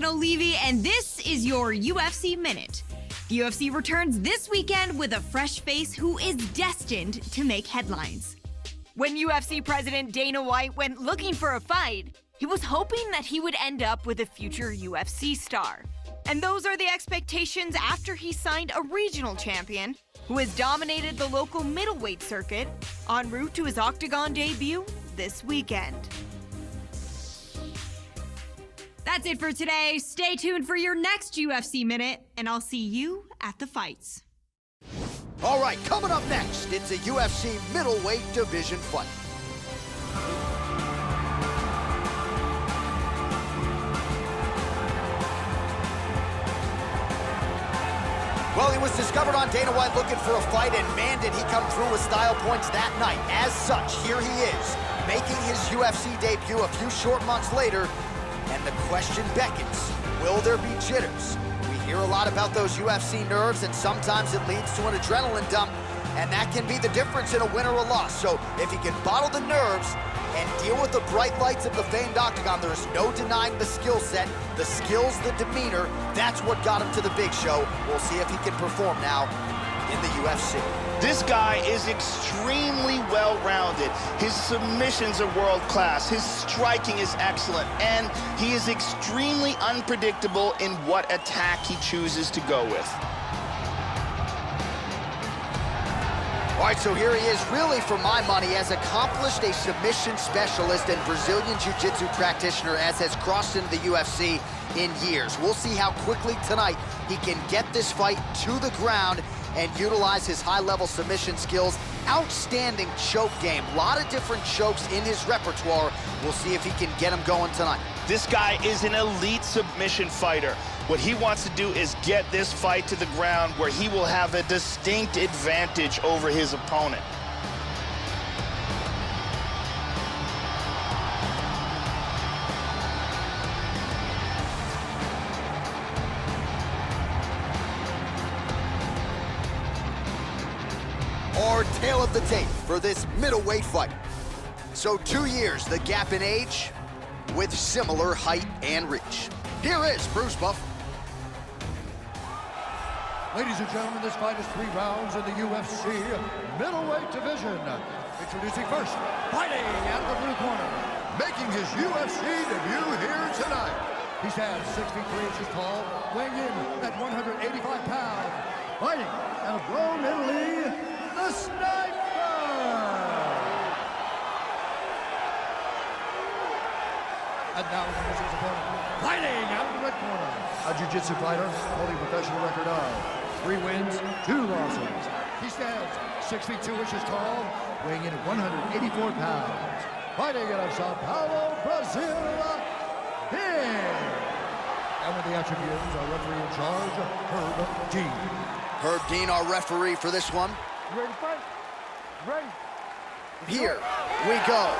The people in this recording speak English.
Levy, and this is your UFC Minute. The UFC returns this weekend with a fresh face who is destined to make headlines. When UFC President Dana White went looking for a fight, he was hoping that he would end up with a future UFC star. And those are the expectations after he signed a regional champion who has dominated the local middleweight circuit en route to his Octagon debut this weekend. That's it for today. Stay tuned for your next UFC Minute, and I'll see you at the fights. All right, coming up next, it's a UFC middleweight division fight. Well, he was discovered on Dana White looking for a fight, and man, did he come through with style points that night. As such, here he is, making his UFC debut a few short months later. And the question beckons, will there be jitters? We hear a lot about those UFC nerves, and sometimes it leads to an adrenaline dump, and that can be the difference in a win or a loss. So if he can bottle the nerves and deal with the bright lights of the famed Octagon, there is no denying the skill set, the skills, the demeanor. That's what got him to the big show. We'll see if he can perform now in the UFC. This guy is extremely well-rounded. His submissions are world-class. His striking is excellent. And he is extremely unpredictable in what attack he chooses to go with. All right, so here he is, really, for my money, as accomplished a submission specialist and Brazilian Jiu-Jitsu practitioner as has crossed into the UFC in years. We'll see how quickly tonight he can get this fight to the ground and utilize his high-level submission skills. Outstanding choke game. A lot of different chokes in his repertoire. We'll see if he can get him going tonight. This guy is an elite submission fighter. What he wants to do is get this fight to the ground where he will have a distinct advantage over his opponent. Our tale of the tape for this middleweight fight. So 2 years, the gap in age, with similar height and reach. Here is Bruce Buff. Ladies and gentlemen, this fight is 3 rounds in the UFC middleweight division. Introducing first, fighting out of the blue corner, making his UFC debut here tonight. He stands 6 feet 3 inches tall, weighing in at 185 pounds. Fighting out of Rome, Italy, the Sniper! And now here's his opponent, fighting out of the red corner. A jiu-jitsu fighter holding a professional record of 3 wins, 2 losses. He stands 6 feet 2 inches tall, weighing in at 184 pounds. Fighting out of Sao Paulo, Brazil, here. And with the attributes, our referee in charge, Herb Dean. Herb Dean, our referee for this one. You ready to fight? Ready? Here we go.